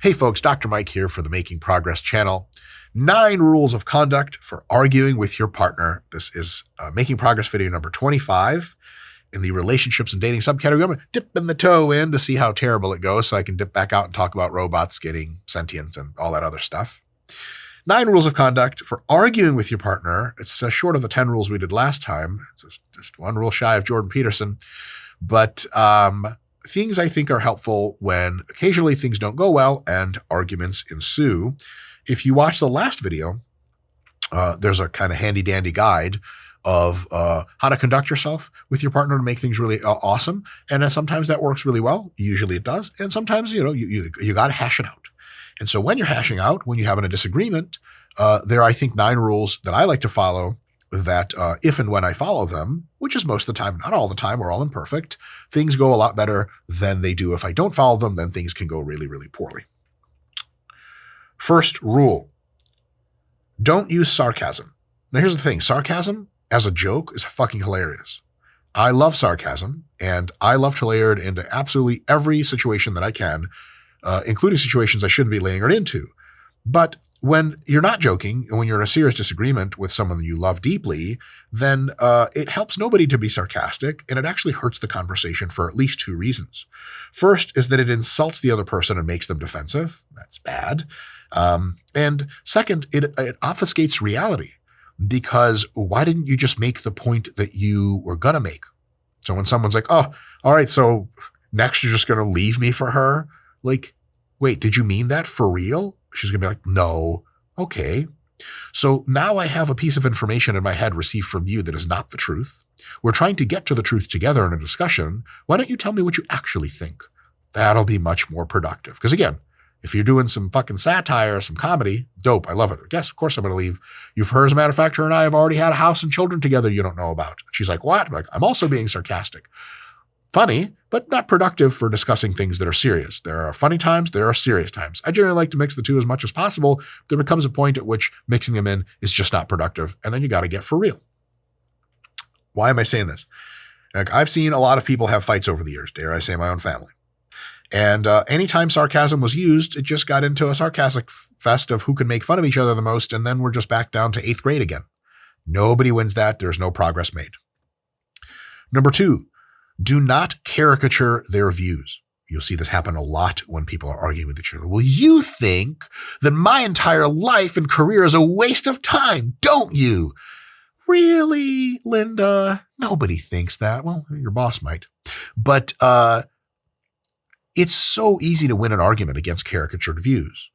Hey folks, Dr. Mike here for the Making Progress channel. 9 rules of conduct for arguing with your partner. This is Making Progress video number 25 in the relationships and dating subcategory. I'm dipping the toe in to see how terrible it goes so I can dip back out and talk about robots getting sentient and all that other stuff. 9 rules of conduct for arguing with your partner. It's short of the 10 rules we did last time. It's just one rule shy of Jordan Peterson. But things I think are helpful when occasionally things don't go well and arguments ensue. If you watch the last video, there's a kind of handy dandy guide of how to conduct yourself with your partner to make things really awesome. And sometimes that works really well. Usually it does. And sometimes, you got to hash it out. And so when you're hashing out, when you're having a disagreement, there are, I think, 9 rules that I like to follow that if and when I follow them, which is most of the time, not all the time, we're all imperfect, things go a lot better than they do if I don't follow them, then things can go really, really poorly. First rule, don't use sarcasm. Now here's the thing, sarcasm as a joke is fucking hilarious. I love sarcasm, and I love to layer it into absolutely every situation that I can, including situations I shouldn't be layering it into. But when you're not joking and when you're in a serious disagreement with someone that you love deeply, then it helps nobody to be sarcastic, and it actually hurts the conversation for at least 2 reasons. First is that it insults the other person and makes them defensive. That's bad. And second, it obfuscates reality, because why didn't you just make the point that you were going to make? So when someone's like, oh, all right, so next you're just going to leave me for her? Like, wait, did you mean that for real? She's going to be like, no. Okay. So now I have a piece of information in my head received from you that is not the truth. We're trying to get to the truth together in a discussion. Why don't you tell me what you actually think? That'll be much more productive. Because again, if you're doing some fucking satire or some comedy, dope. I love it. Yes, of course I'm going to leave you for her. As a matter of fact, her and I have already had a house and children together you don't know about. She's like, what? I'm like, I'm also being sarcastic. Funny, but not productive for discussing things that are serious. There are funny times, there are serious times. I generally like to mix the two as much as possible. There becomes a point at which mixing them in is just not productive, and then you got to get for real. Why am I saying this? Like, I've seen a lot of people have fights over the years, dare I say my own family. And anytime sarcasm was used, it just got into a sarcastic fest of who can make fun of each other the most, and then we're just back down to 8th grade again. Nobody wins that. There's no progress made. Number 2, do not caricature their views. You'll see this happen a lot when people are arguing with each other. Well, you think that my entire life and career is a waste of time, don't you? Really, Linda? Nobody thinks that. Well, your boss might. But it's so easy to win an argument against caricatured views.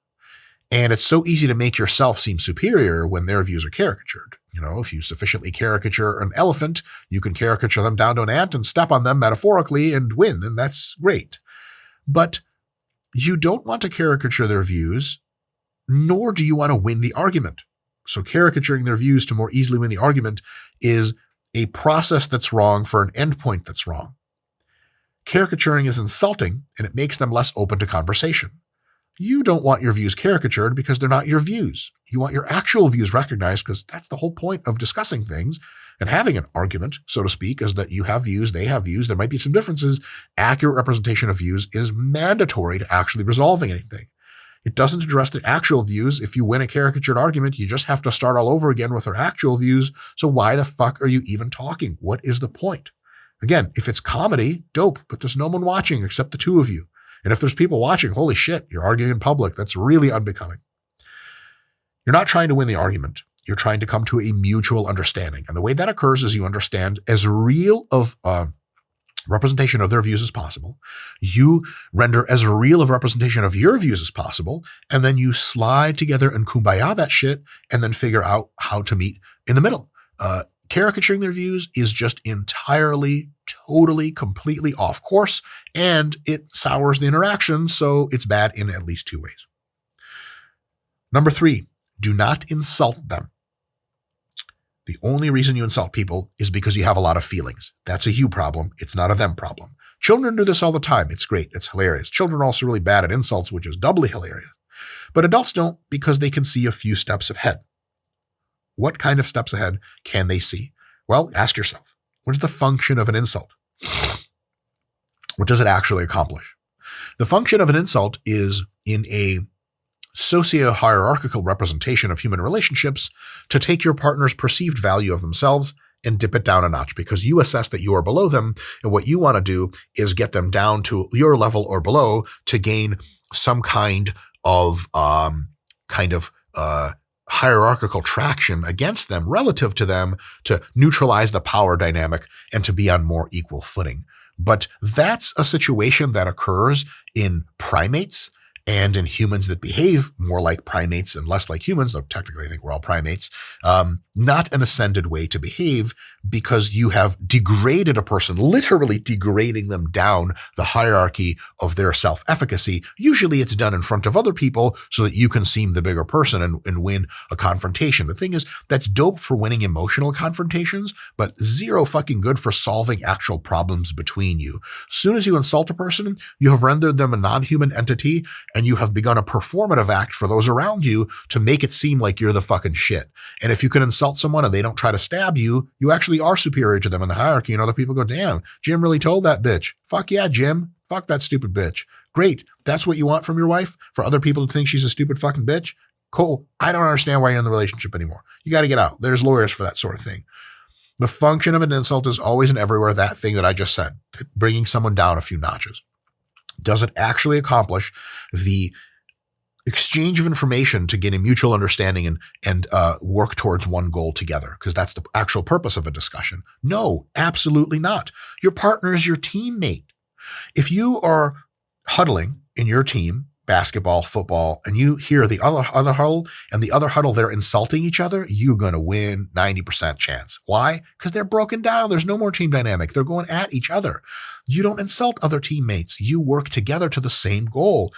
And it's so easy to make yourself seem superior when their views are caricatured. If you sufficiently caricature an elephant, you can caricature them down to an ant and step on them metaphorically and win, and that's great. But you don't want to caricature their views, nor do you want to win the argument. So caricaturing their views to more easily win the argument is a process that's wrong for an endpoint that's wrong. Caricaturing is insulting, and it makes them less open to conversation. You don't want your views caricatured because they're not your views. You want your actual views recognized, because that's the whole point of discussing things and having an argument, so to speak, is that you have views, they have views, there might be some differences. Accurate representation of views is mandatory to actually resolving anything. It doesn't address the actual views. If you win a caricatured argument, you just have to start all over again with their actual views. So why the fuck are you even talking? What is the point? Again, if it's comedy, dope, but there's no one watching except the 2 of you. And if there's people watching, holy shit, you're arguing in public. That's really unbecoming. You're not trying to win the argument. You're trying to come to a mutual understanding. And the way that occurs is you understand as real of representation of their views as possible. You render as real of representation of your views as possible. And then you slide together and kumbaya that shit and then figure out how to meet in the middle. Caricaturing their views is just entirely, totally, completely off course, and it sours the interaction, so it's bad in at least 2 ways. Number 3, do not insult them. The only reason you insult people is because you have a lot of feelings. That's a you problem. It's not a them problem. Children do this all the time. It's great. It's hilarious. Children are also really bad at insults, which is doubly hilarious. But adults don't, because they can see a few steps ahead. What kind of steps ahead can they see? Well, ask yourself, what is the function of an insult? What does it actually accomplish? The function of an insult is in a socio-hierarchical representation of human relationships to take your partner's perceived value of themselves and dip it down a notch because you assess that you are below them. And what you want to do is get them down to your level or below to gain some kind of hierarchical traction against them relative to them to neutralize the power dynamic and to be on more equal footing. But that's a situation that occurs in primates and in humans that behave more like primates and less like humans, though technically I think we're all primates, not an ascended way to behave because you have degraded a person, literally degrading them down the hierarchy of their self-efficacy. Usually it's done in front of other people so that you can seem the bigger person and win a confrontation. The thing is, that's dope for winning emotional confrontations, but zero fucking good for solving actual problems between you. As soon as you insult a person, you have rendered them a non-human entity and you have begun a performative act for those around you to make it seem like you're the fucking shit. And if you can insult someone and they don't try to stab you, you actually are superior to them in the hierarchy. And other people go, damn, Jim really told that bitch. Fuck yeah, Jim. Fuck that stupid bitch. Great. That's what you want from your wife? For other people to think she's a stupid fucking bitch? Cool. I don't understand why you're in the relationship anymore. You got to get out. There's lawyers for that sort of thing. The function of an insult is always and everywhere that thing that I just said, bringing someone down a few notches. Does it actually accomplish the exchange of information to gain a mutual understanding and work towards one goal together? Because that's the actual purpose of a discussion. No, absolutely not. Your partner is your teammate. If you are huddling in your team, basketball, football, and you hear the other huddle and the other huddle, they're insulting each other, you're going to win 90% chance. Why? Because they're broken down. There's no more team dynamic. They're going at each other. You don't insult other teammates. You work together to the same goal.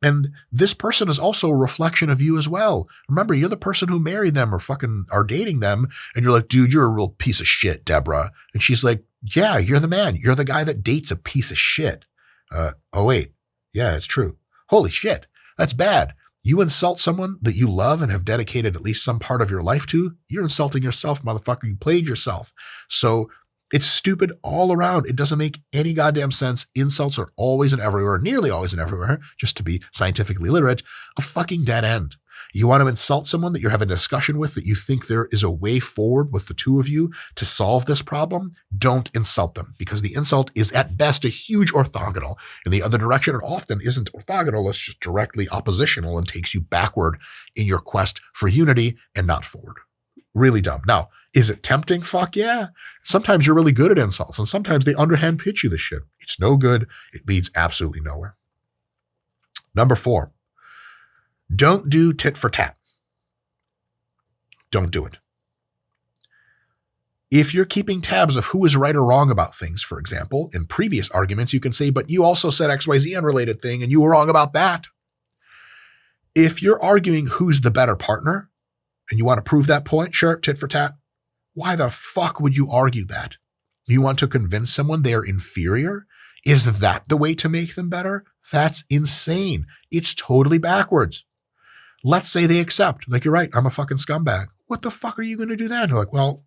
And this person is also a reflection of you as well. Remember, you're the person who married them or fucking are dating them. And you're like, dude, you're a real piece of shit, Deborah. And she's like, yeah, you're the man. You're the guy that dates a piece of shit. Oh, wait. Yeah, it's true. Holy shit. That's bad. You insult someone that you love and have dedicated at least some part of your life to, you're insulting yourself, motherfucker. You played yourself. So it's stupid all around. It doesn't make any goddamn sense. Insults are always and everywhere, nearly always and everywhere, just to be scientifically literate, a fucking dead end. You want to insult someone that you're having a discussion with that you think there is a way forward with the two of you to solve this problem? Don't insult them because the insult is at best a huge orthogonal in the other direction and often isn't orthogonal. It's just directly oppositional and takes you backward in your quest for unity and not forward. Really dumb. Now, is it tempting? Fuck yeah. Sometimes you're really good at insults and sometimes they underhand pitch you this shit. It's no good. It leads absolutely nowhere. Number 4, don't do tit for tat. Don't do it. If you're keeping tabs of who is right or wrong about things, for example, in previous arguments, you can say, but you also said XYZ unrelated thing and you were wrong about that. If you're arguing who's the better partner and you want to prove that point, sure, tit for tat. Why the fuck would you argue that? You want to convince someone they are inferior? Is that the way to make them better? That's insane. It's totally backwards. Let's say they accept, like, you're right, I'm a fucking scumbag. What the fuck are you going to do then? You're like, well,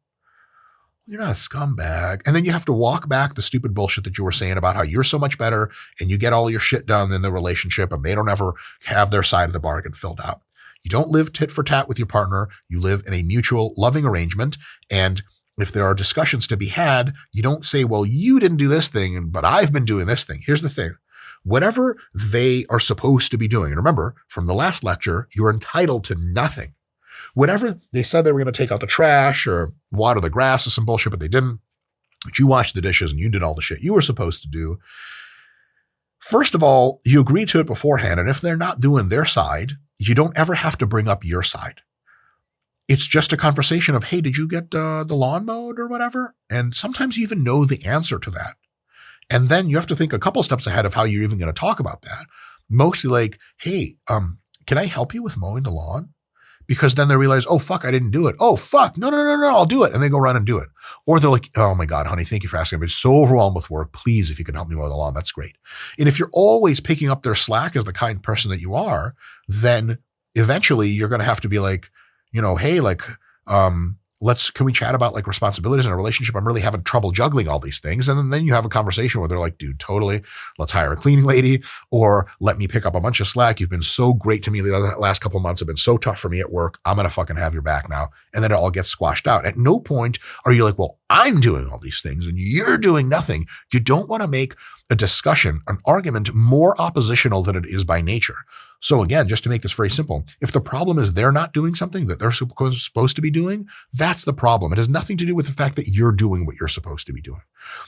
you're not a scumbag. And then you have to walk back the stupid bullshit that you were saying about how you're so much better and you get all your shit done in the relationship and they don't ever have their side of the bargain filled out. You don't live tit for tat with your partner. You live in a mutual loving arrangement. And if there are discussions to be had, you don't say, well, you didn't do this thing, but I've been doing this thing. Here's the thing. Whatever they are supposed to be doing, and remember, from the last lecture, you're entitled to nothing. Whatever they said they were going to take out the trash or water the grass or some bullshit, but they didn't. But you washed the dishes and you did all the shit you were supposed to do. First of all, you agree to it beforehand. And if they're not doing their side, you don't ever have to bring up your side. It's just a conversation of, hey, did you get the lawn mowed or whatever? And sometimes you even know the answer to that. And then you have to think a couple steps ahead of how you're even going to talk about that. Mostly like, hey, can I help you with mowing the lawn? Because then they realize, oh, fuck, I didn't do it. Oh, fuck, no, I'll do it. And they go run and do it. Or they're like, oh my God, honey, thank you for asking. I've been so overwhelmed with work. Please, if you can help me mow the lawn, that's great. And if you're always picking up their slack as the kind person that you are, then eventually you're going to have to be like, you know, hey, like, can we chat about like responsibilities in a relationship? I'm really having trouble juggling all these things. And then you have a conversation where they're like, dude, totally. Let's hire a cleaning lady, or let me pick up a bunch of slack. You've been so great to me. The last couple of months have been so tough for me at work. I'm going to fucking have your back now. And then it all gets squashed out. At no point are you like, well, I'm doing all these things and you're doing nothing. You don't want to make a discussion, an argument more oppositional than it is by nature. So again, just to make this very simple, if the problem is they're not doing something that they're supposed to be doing, that's the problem. It has nothing to do with the fact that you're doing what you're supposed to be doing.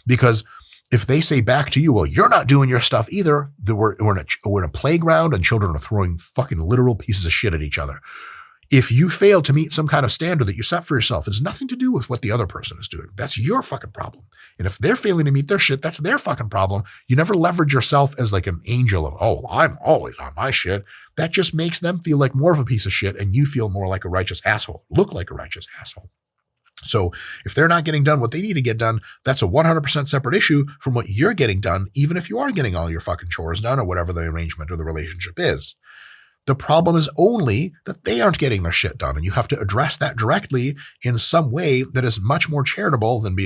Because if they say back to you, well, you're not doing your stuff either, we're in a playground and children are throwing fucking literal pieces of shit at each other. If you fail to meet some kind of standard that you set for yourself, it's nothing to do with what the other person is doing. That's your fucking problem. And if they're failing to meet their shit, that's their fucking problem. You never leverage yourself as like an angel of, oh, I'm always on my shit. That just makes them feel like more of a piece of shit and you feel more like a righteous asshole, look like a righteous asshole. So if they're not getting done what they need to get done, that's a 100% separate issue from what you're getting done, even if you are getting all your fucking chores done or whatever the arrangement or the relationship is. The problem is only that they aren't getting their shit done, and you have to address that directly in some way that is much more charitable than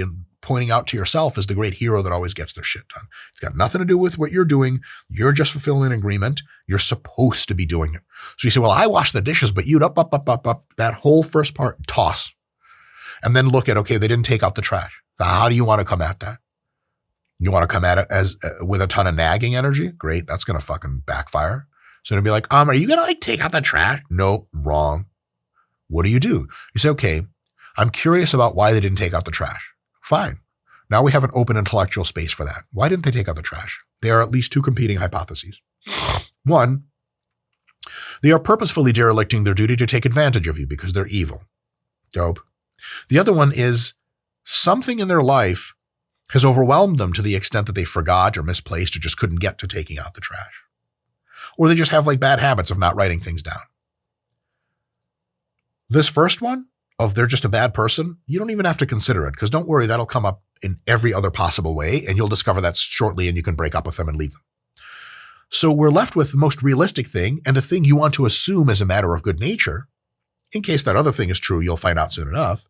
pointing out to yourself as the great hero that always gets their shit done. It's got nothing to do with what you're doing. You're just fulfilling an agreement. You're supposed to be doing it. So you say, well, I wash the dishes, but you'd up. That whole first part, toss. And then look at, okay, they didn't take out the trash. How do you want to come at that? You want to come at it as with a ton of nagging energy? Great. That's going to fucking backfire. So it'd be like, are you going to like take out the trash? No, wrong. What do? You say, okay, I'm curious about why they didn't take out the trash. Fine. Now we have an open intellectual space for that. Why didn't they take out the trash? There are at least two competing hypotheses. One, they are purposefully derelicting their duty to take advantage of you because they're evil. Dope. The other one is something in their life has overwhelmed them to the extent that they forgot or misplaced or just couldn't get to taking out the trash. Or they just have like bad habits of not writing things down. This first one, of they're just a bad person, you don't even have to consider it because don't worry, that'll come up in every other possible way and you'll discover that shortly and you can break up with them and leave them. So we're left with the most realistic thing and the thing you want to assume as a matter of good nature, in case that other thing is true, you'll find out soon enough,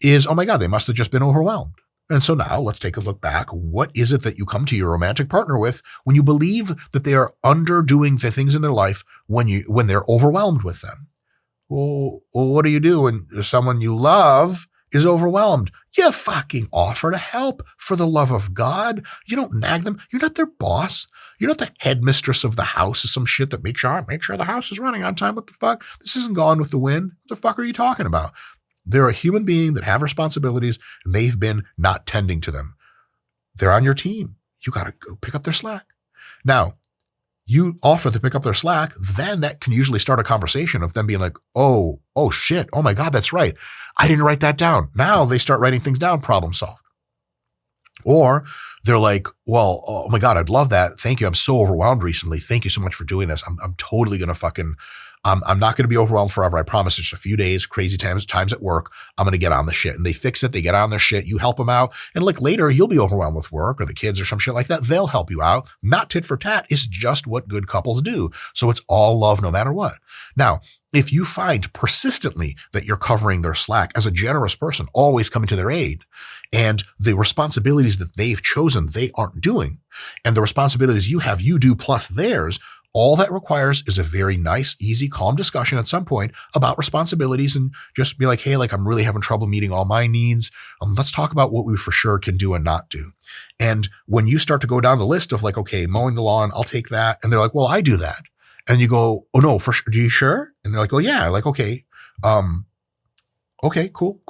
is, oh my God, they must have just been overwhelmed. And so now let's take a look back. What is it that you come to your romantic partner with when you believe that they are underdoing the things in their life when they're overwhelmed with them? Well, what do you do when someone you love is overwhelmed? You fucking offer to help for the love of God. You don't nag them. You're not their boss. You're not the headmistress of the house or some shit that make sure the house is running on time. What the fuck? This isn't Gone with the Wind. What the fuck are you talking about? They're a human being that have responsibilities and they've been not tending to them. They're on your team. You got to go pick up their slack. Now, you offer to pick up their slack, then that can usually start a conversation of them being like, oh shit, oh my God, that's right. I didn't write that down. Now they start writing things down, problem solved. Or they're like, well, oh my God, I'd love that. Thank you. I'm so overwhelmed recently. Thank you so much for doing this. I'm totally going to I'm not going to be overwhelmed forever. I promise. It's a few days, crazy times at work. I'm going to get on the shit. And they fix it. They get on their shit. You help them out. And like later, you'll be overwhelmed with work or the kids or some shit like that. They'll help you out. Not tit for tat. It's just what good couples do. So it's all love no matter what. Now, if you find persistently that you're covering their slack as a generous person, always coming to their aid, and the responsibilities that they've chosen, they aren't doing, and the responsibilities you have, you do plus theirs, all that requires is a very nice, easy, calm discussion at some point about responsibilities and just be like, hey, like I'm really having trouble meeting all my needs. Let's talk about what we for sure can do and not do. And when you start to go down the list of like, okay, mowing the lawn, I'll take that. And they're like, well, I do that. And you go, oh no, for sure. Do you sure? And they're like, oh yeah. Like, okay. Okay, cool.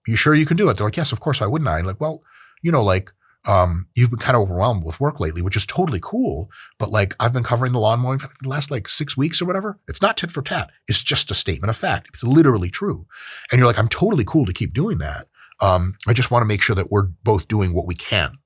You sure you can do it? They're like, yes, of course I wouldn't. I'm like, well, you've been kind of overwhelmed with work lately, which is totally cool. But like, I've been covering the lawn mowing for the last like 6 weeks or whatever. It's not tit for tat. It's just a statement of fact. It's literally true. And you're like, I'm totally cool to keep doing that. I just want to make sure that we're both doing what we can.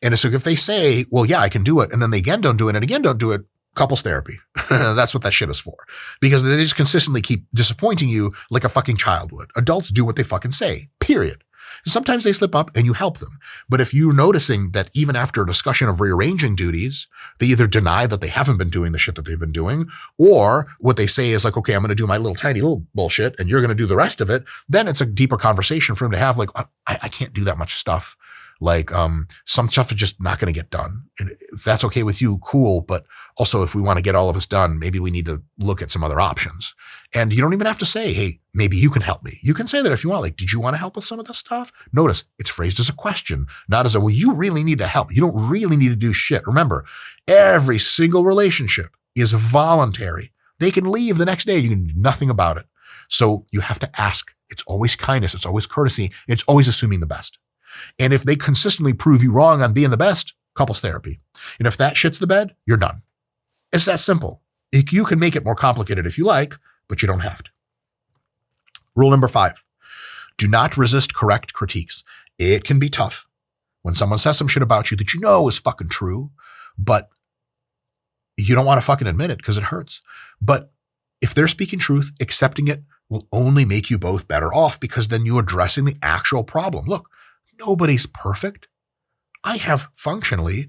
And so if they say, well, yeah, I can do it. And then they again don't do it and again don't do it, couples therapy. That's what that shit is for. Because they just consistently keep disappointing you like a fucking child would. Adults do what they fucking say, period. Sometimes they slip up and you help them. But if you're noticing that even after a discussion of rearranging duties, they either deny that they haven't been doing the shit that they've been doing, or what they say is like, okay, I'm going to do my little tiny little bullshit and you're going to do the rest of it, then it's a deeper conversation for him to have, like, I can't do that much stuff. Like, some stuff is just not going to get done. And if that's okay with you, cool. But also, if we want to get all of us done, maybe we need to look at some other options. And you don't even have to say, hey, maybe you can help me. You can say that if you want, like, did you want to help with some of this stuff? Notice it's phrased as a question, not as a, well, you really need to help. You don't really need to do shit. Remember, every single relationship is voluntary. They can leave the next day. You can do nothing about it. So you have to ask. It's always kindness. It's always courtesy. It's always assuming the best. And if they consistently prove you wrong on being the best, couples therapy. And if that shits the bed, you're done. It's that simple. You can make it more complicated if you like, but you don't have to. Rule number 5, do not resist correct critiques. It can be tough when someone says some shit about you that you know is fucking true, but you don't want to fucking admit it because it hurts. But if they're speaking truth, accepting it will only make you both better off, because then you're addressing the actual problem. Look, nobody's perfect. I have functionally,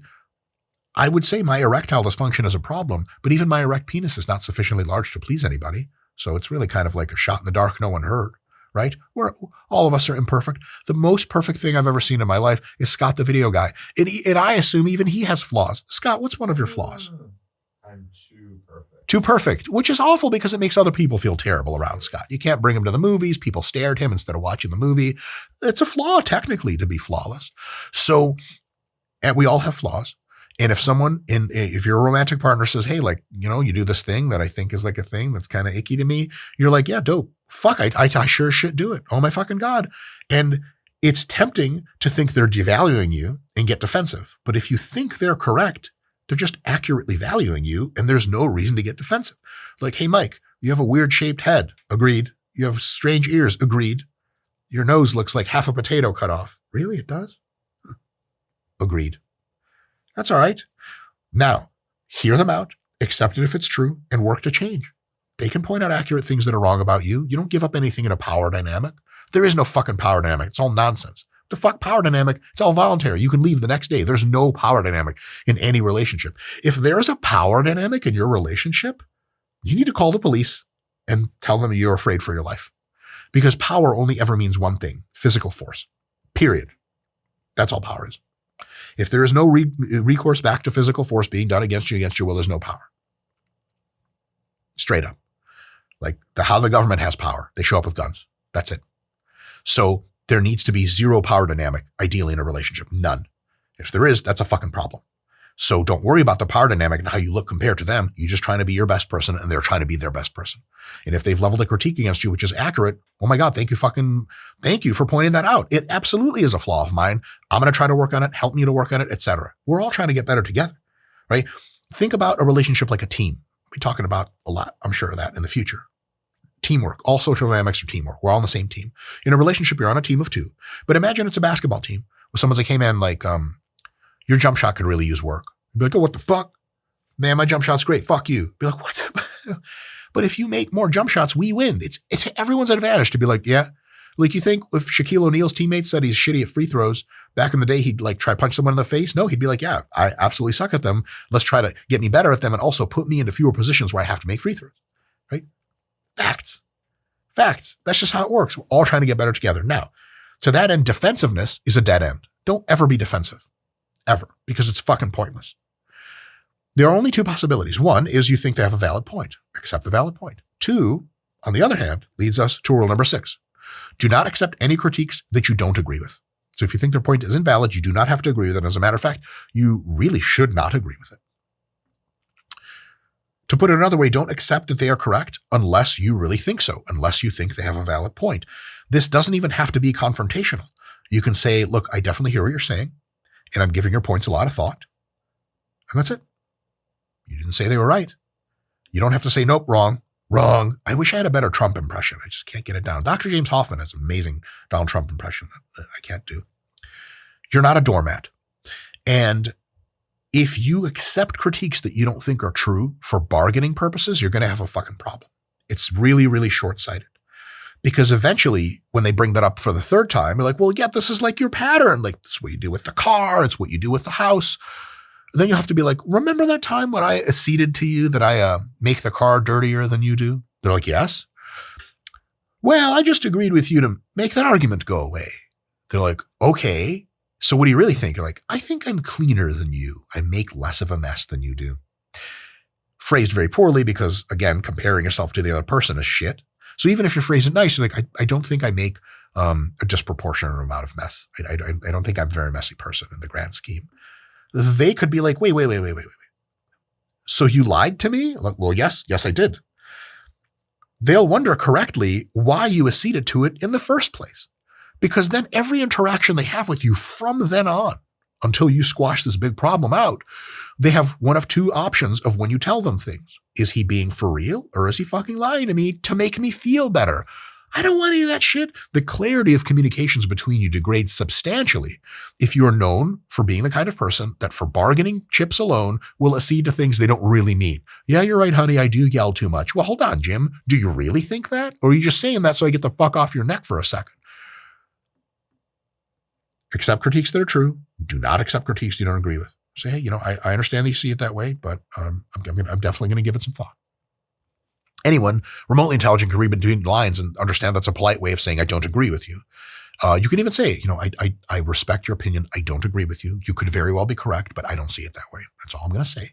I would say my erectile dysfunction is a problem, but even my erect penis is not sufficiently large to please anybody. So it's really kind of like a shot in the dark, no one heard, right? All of us are imperfect. The most perfect thing I've ever seen in my life is Scott, the video guy. And I assume even he has flaws. Scott, what's one of your flaws? I'm too perfect. Too perfect, which is awful because it makes other people feel terrible around Scott. You can't bring him to the movies. People stare at him instead of watching the movie. It's a flaw, technically, to be flawless. So, and we all have flaws. And if your romantic partner says, hey, like, you do this thing that I think is like a thing that's kind of icky to me, you're like, yeah, dope. Fuck, I sure should do it. Oh my fucking God. And it's tempting to think they're devaluing you and get defensive. But if you think they're correct, they're just accurately valuing you, and there's no reason to get defensive. Like, hey, Mike, you have a weird shaped head. Agreed. You have strange ears. Agreed. Your nose looks like half a potato cut off. Really? It does? Agreed. That's all right. Now, hear them out, accept it if it's true, and work to change. They can point out accurate things that are wrong about you. You don't give up anything in a power dynamic. There is no fucking power dynamic. It's all nonsense. The fuck power dynamic? It's all voluntary. You can leave the next day. There's no power dynamic in any relationship. If there is a power dynamic in your relationship, you need to call the police and tell them you're afraid for your life. Because power only ever means one thing: physical force. Period. That's all power is. If there is no recourse back to physical force being done against your will, there's no power. Straight up. Like how the government has power. They show up with guns. That's it. So there needs to be zero power dynamic, ideally, in a relationship. None. If there is, that's a fucking problem. So don't worry about the power dynamic and how you look compared to them. You're just trying to be your best person, and they're trying to be their best person. And if they've leveled a critique against you, which is accurate, oh my God, thank you for pointing that out. It absolutely is a flaw of mine. I'm going to try to work on it, help me to work on it, etc. We're all trying to get better together, right? Think about a relationship like a team. We'll be talking about a lot, I'm sure, of that in the future. Teamwork. All social dynamics are teamwork. We're all on the same team. In a relationship, you're on a team of two. But imagine it's a basketball team where someone's like, hey man, like, your jump shot could really use work. You'd be like, oh, what the fuck? Man, my jump shot's great. Fuck you. Be like, what? But if you make more jump shots, we win. It's everyone's advantage to be like, yeah. Like, you think if Shaquille O'Neal's teammates said he's shitty at free throws, back in the day, he'd like try punch someone in the face? No, he'd be like, yeah, I absolutely suck at them. Let's try to get me better at them and also put me into fewer positions where I have to make free throws, right? Facts. That's just how it works. We're all trying to get better together. Now, to that end, defensiveness is a dead end. Don't ever be defensive. Ever. Because it's fucking pointless. There are only two possibilities. One is you think they have a valid point. Accept the valid point. Two, on the other hand, leads us to rule number 6. Do not accept any critiques that you don't agree with. So if you think their point is invalid, you do not have to agree with it. As a matter of fact, you really should not agree with it. To put it another way, don't accept that they are correct unless you really think so, unless you think they have a valid point. This doesn't even have to be confrontational. You can say, look, I definitely hear what you're saying, and I'm giving your points a lot of thought. And that's it. You didn't say they were right. You don't have to say, nope, wrong. I wish I had a better Trump impression. I just can't get it down. Dr. James Hoffman has an amazing Donald Trump impression that I can't do. You're not a doormat. And if you accept critiques that you don't think are true for bargaining purposes, you're going to have a fucking problem. It's really, really short-sighted. Because eventually when they bring that up for the third time, you're like, well, yeah, this is like your pattern. Like, this is what you do with the car. It's what you do with the house. Then you'll have to be like, remember that time when I acceded to you that I make the car dirtier than you do? They're like, yes. Well, I just agreed with you to make that argument go away. They're like, okay. So what do you really think? You're like, I think I'm cleaner than you. I make less of a mess than you do. Phrased very poorly because, again, comparing yourself to the other person is shit. So even if you're phrasing nice, you're like, I don't think I make a disproportionate amount of mess. I don't think I'm a very messy person in the grand scheme. They could be like, wait. So you lied to me? Like, well, yes, I did. They'll wonder correctly why you acceded to it in the first place. Because then every interaction they have with you from then on, until you squash this big problem out, they have one of two options of when you tell them things. Is he being for real or is he fucking lying to me to make me feel better? I don't want any of that shit. The clarity of communications between you degrades substantially if you are known for being the kind of person that for bargaining chips alone will accede to things they don't really mean. Yeah, you're right, honey. I do yell too much. Well, hold on, Jim. Do you really think that? Or are you just saying that so I get the fuck off your neck for a second? Accept critiques that are true. Do not accept critiques you don't agree with. Say, hey, I understand that you see it that way, but I'm definitely going to give it some thought. Anyone remotely intelligent can read between the lines and understand that's a polite way of saying, I don't agree with you. You can even say, I respect your opinion. I don't agree with you. You could very well be correct, but I don't see it that way. That's all I'm going to say.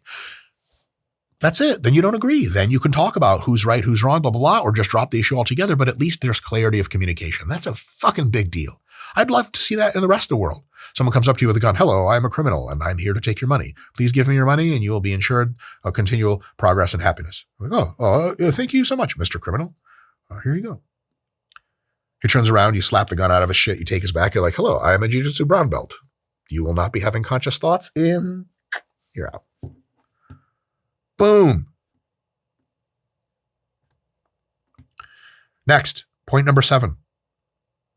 That's it. Then you don't agree. Then you can talk about who's right, who's wrong, blah, blah, blah, or just drop the issue altogether. But at least there's clarity of communication. That's a fucking big deal. I'd love to see that in the rest of the world. Someone comes up to you with a gun. Hello, I'm a criminal and I'm here to take your money. Please give me your money and you will be ensured of continual progress and happiness. I'm like, thank you so much, Mr. Criminal. Here you go. He turns around, you slap the gun out of his shit, you take his back. You're like, hello, I am a jiu-jitsu brown belt. You will not be having conscious thoughts in. You're out. Boom. Next, point number 7.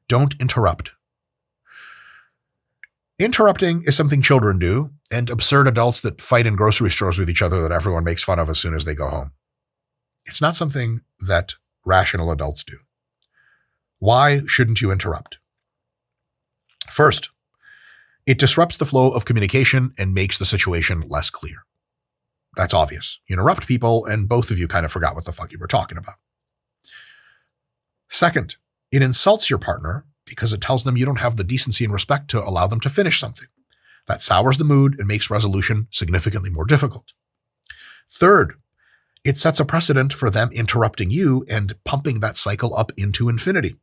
Don't interrupt. Interrupting is something children do, and absurd adults that fight in grocery stores with each other that everyone makes fun of as soon as they go home. It's not something that rational adults do. Why shouldn't you interrupt? First, it disrupts the flow of communication and makes the situation less clear. That's obvious. You interrupt people, and both of you kind of forgot what the fuck you were talking about. Second, it insults your partner because it tells them you don't have the decency and respect to allow them to finish something. That sours the mood and makes resolution significantly more difficult. Third, it sets a precedent for them interrupting you and pumping that cycle up into infinity.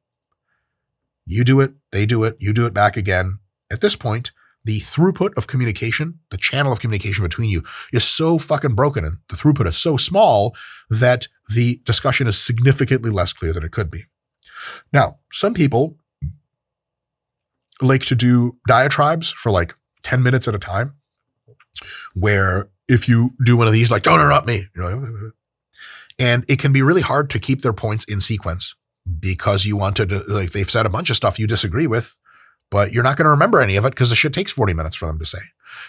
You do it, they do it, you do it back again. At this point, the throughput of communication, the channel of communication between you is so fucking broken and the throughput is so small that the discussion is significantly less clear than it could be. Now, some people like to do diatribes for like 10 minutes at a time, where if you do one of these, like, don't interrupt me, and it can be really hard to keep their points in sequence because you want to, like, they've said a bunch of stuff you disagree with, but you're not going to remember any of it because the shit takes 40 minutes for them to say.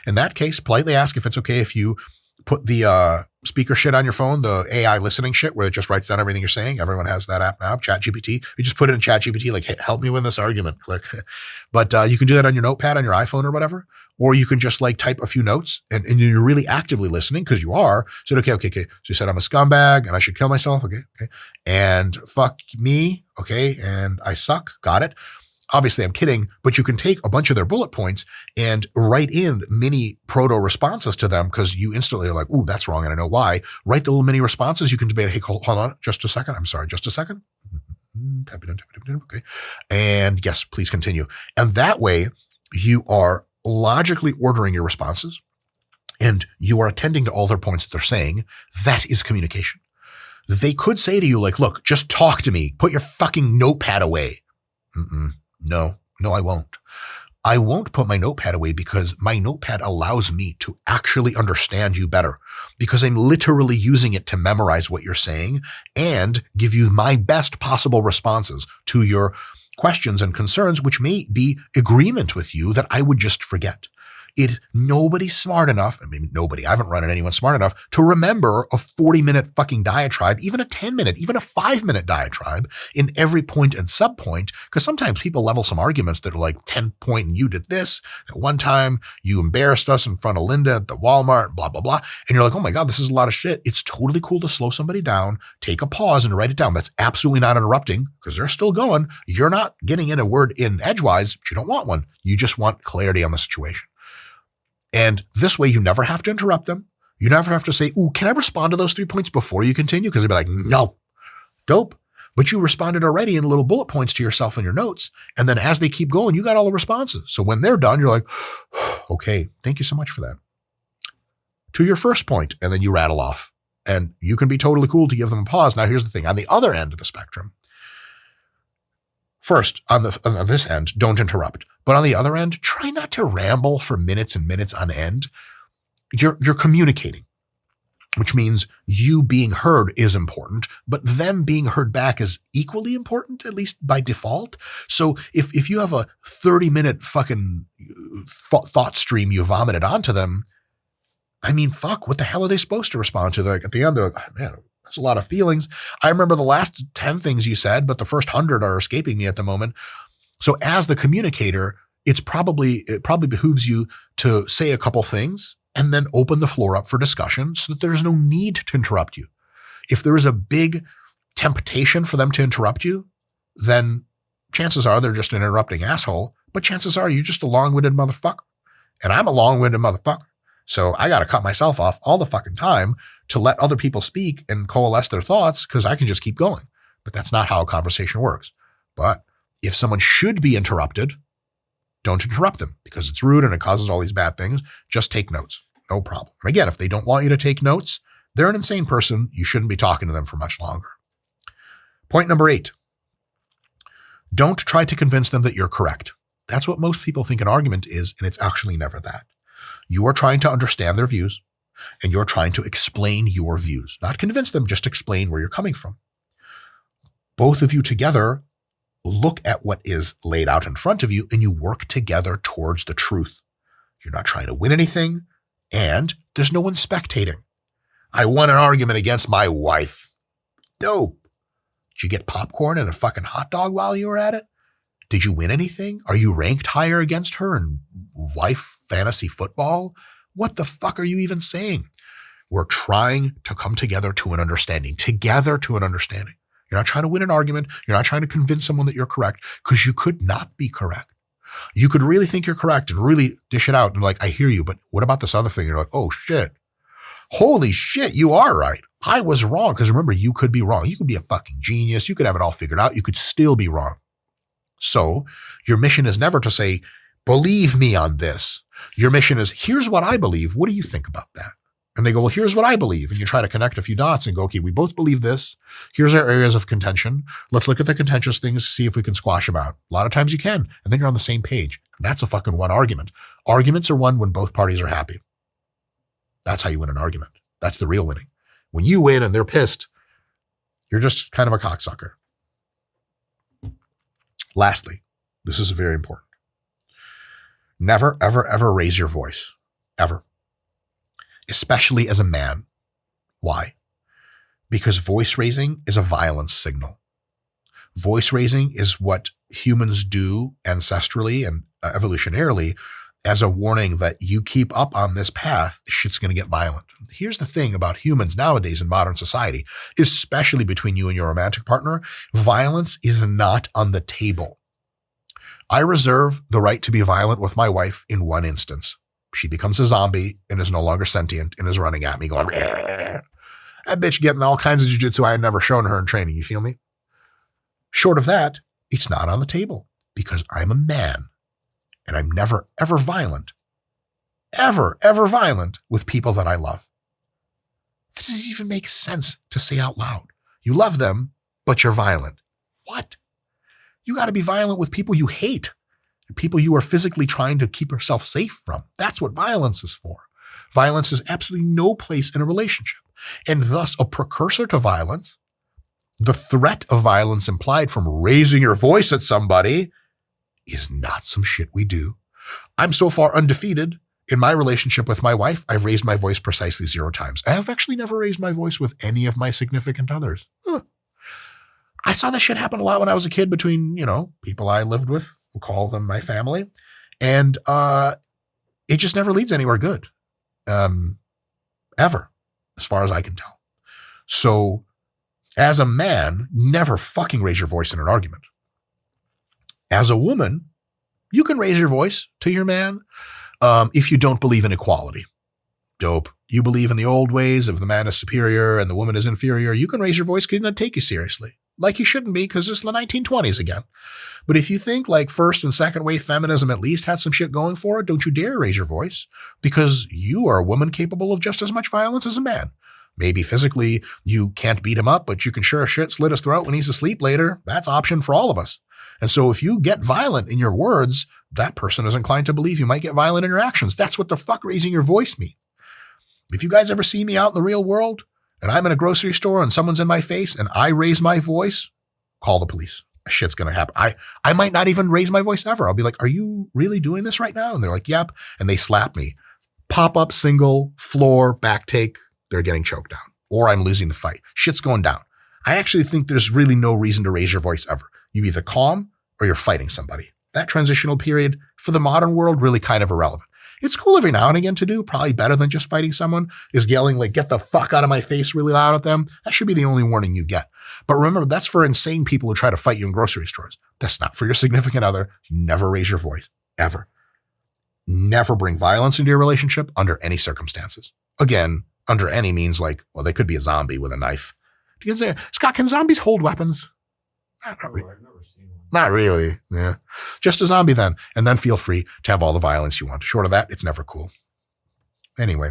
In that case, politely ask if it's okay if you put the speaker shit on your phone, the AI listening shit where it just writes down everything you're saying. Everyone has that app now, ChatGPT. You just put it in ChatGPT, like, hey, help me win this argument, click. But you can do that on your notepad on your iPhone or whatever. Or you can just like type a few notes and you're really actively listening because you are. Said, okay. So you said I'm a scumbag and I should kill myself. Okay. And fuck me. Okay. And I suck. Got it. Obviously, I'm kidding, but you can take a bunch of their bullet points and write in mini proto responses to them because you instantly are like, ooh, that's wrong, and I know why. Write the little mini responses. You can debate, hey, hold on just a second. I'm sorry, just a second. Tap it in. Okay. And yes, please continue. And that way, you are logically ordering your responses and you are attending to all their points that they're saying. That is communication. They could say to you, like, look, just talk to me. Put your fucking notepad away. No, I won't. I won't put my notepad away because my notepad allows me to actually understand you better because I'm literally using it to memorize what you're saying and give you my best possible responses to your questions and concerns, which may be agreement with you that I would just forget. Nobody's smart enough, I mean, nobody, I haven't run into anyone smart enough to remember a 40-minute fucking diatribe, even a 10-minute, even a 5-minute diatribe in every point and subpoint, because sometimes people level some arguments that are like 10 point and you did this. At one time, you embarrassed us in front of Linda at the Walmart, blah, blah, blah. And you're like, oh my God, this is a lot of shit. It's totally cool to slow somebody down, take a pause and write it down. That's absolutely not interrupting because they're still going. You're not getting in a word in edgewise, but you don't want one. You just want clarity on the situation. And this way, you never have to interrupt them. You never have to say, ooh, can I respond to those 3 points before you continue? Because they'd be like, no, dope. But you responded already in little bullet points to yourself in your notes. And then as they keep going, you got all the responses. So when they're done, you're like, okay, thank you so much for that. To your first point, and then you rattle off. And you can be totally cool to give them a pause. Now, here's the thing. On the other end of the spectrum, first, on this end, don't interrupt. But on the other end, try not to ramble for minutes and minutes on end. You're communicating, which means you being heard is important, but them being heard back is equally important, at least by default. So if you have a 30-minute fucking thought stream you vomited onto them, I mean, fuck, what the hell are they supposed to respond to? Like at the end, they're like, man, that's a lot of feelings. I remember the last 10 things you said, but the first 100 are escaping me at the moment. So as the communicator, it probably behooves you to say a couple things and then open the floor up for discussion so that there's no need to interrupt you. If there is a big temptation for them to interrupt you, then chances are they're just an interrupting asshole, but chances are you're just a long-winded motherfucker. And I'm a long-winded motherfucker. So I got to cut myself off all the fucking time to let other people speak and coalesce their thoughts because I can just keep going. But that's not how a conversation works. But if someone should be interrupted, don't interrupt them because it's rude and it causes all these bad things. Just take notes. No problem. And again, if they don't want you to take notes, they're an insane person. You shouldn't be talking to them for much longer. Point number 8. Don't try to convince them that you're correct. That's what most people think an argument is, and it's actually never that. You are trying to understand their views, and you're trying to explain your views. Not convince them, just explain where you're coming from. Both of you together look at what is laid out in front of you, and you work together towards the truth. You're not trying to win anything, and there's no one spectating. I won an argument against my wife. Dope. Did you get popcorn and a fucking hot dog while you were at it? Did you win anything? Are you ranked higher against her in wife fantasy football? What the fuck are you even saying? We're trying to come together to an understanding. Together to an understanding. You're not trying to win an argument. You're not trying to convince someone that you're correct because you could not be correct. You could really think you're correct and really dish it out and like, I hear you, but what about this other thing? You're like, oh shit. Holy shit, you are right. I was wrong. Because remember, you could be wrong. You could be a fucking genius. You could have it all figured out. You could still be wrong. So your mission is never to say, believe me on this. Your mission is, here's what I believe. What do you think about that? And they go, well, here's what I believe. And you try to connect a few dots and go, okay, we both believe this. Here's our areas of contention. Let's look at the contentious things, see if we can squash them out. A lot of times you can. And then you're on the same page. And that's a fucking one argument. Arguments are won when both parties are happy. That's how you win an argument. That's the real winning. When you win and they're pissed, you're just kind of a cocksucker. Lastly, this is very important. Never, ever, ever raise your voice. Ever. Especially as a man. Why? Because voice raising is a violence signal. Voice raising is what humans do ancestrally and evolutionarily as a warning that you keep up on this path, shit's going to get violent. Here's the thing about humans nowadays in modern society, especially between you and your romantic partner, violence is not on the table. I reserve the right to be violent with my wife in one instance. She becomes a zombie and is no longer sentient and is running at me going, that bitch getting all kinds of jujitsu I had never shown her in training. You feel me? Short of that, it's not on the table because I'm a man. And I'm never, ever violent, ever, ever violent with people that I love. This doesn't even make sense to say out loud. You love them, but you're violent. What? You got to be violent with people you hate, people you are physically trying to keep yourself safe from. That's what violence is for. Violence is absolutely no place in a relationship. And thus, a precursor to violence, the threat of violence implied from raising your voice at somebody, is not some shit we do. I'm so far undefeated In my relationship with my wife, I've raised my voice precisely 0 times. I have actually never raised my voice with any of my significant others. I saw this shit happen a lot when I was a kid between, people I lived with. We'll call them my family. And it just never leads anywhere good. Ever, as far as I can tell. So as a man, never fucking raise your voice in an argument. As a woman, you can raise your voice to your man if you don't believe in equality. Dope. You believe in the old ways of the man is superior and the woman is inferior. You can raise your voice because he doesn't take you seriously. Like you shouldn't be, because it's the 1920s again. But if you think like first and second wave feminism at least had some shit going for it, don't you dare raise your voice, because you are a woman capable of just as much violence as a man. Maybe physically you can't beat him up, but you can sure as shit slit his throat when he's asleep later. That's option for all of us. And so if you get violent in your words, that person is inclined to believe you might get violent in your actions. That's what the fuck raising your voice means. If you guys ever see me out in the real world and I'm in a grocery store and someone's in my face and I raise my voice, call the police. Shit's going to happen. I might not even raise my voice ever. I'll be like, are you really doing this right now? And they're like, yep. And they slap me. Pop up, single, floor, back take. They're getting choked down or I'm losing the fight. Shit's going down. I actually think there's really no reason to raise your voice ever. You either calm or you're fighting somebody. That transitional period for the modern world, really kind of irrelevant. It's cool every now and again to do, probably better than just fighting someone, is yelling like, get the fuck out of my face really loud at them. That should be the only warning you get. But remember, that's for insane people who try to fight you in grocery stores. That's not for your significant other. Never raise your voice, ever. Never bring violence into your relationship under any circumstances. Again, under any means like, well, they could be a zombie with a knife. Do you say, Scott, can zombies hold weapons? Not really. I've never seen one. Not really. Yeah. Just a zombie then. And then feel free to have all the violence you want. Short of that, it's never cool. Anyway.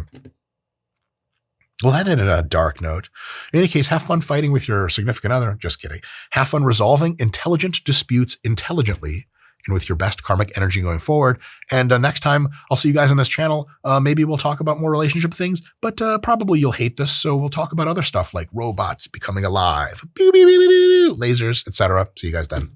Well, that ended on a dark note. In any case, have fun fighting with your significant other. Just kidding. Have fun resolving intelligent disputes intelligently and with your best karmic energy going forward. And next time I'll see you guys on this channel. Maybe we'll talk about more relationship things, but probably you'll hate this. So we'll talk about other stuff like robots becoming alive, lasers, etc. See you guys then.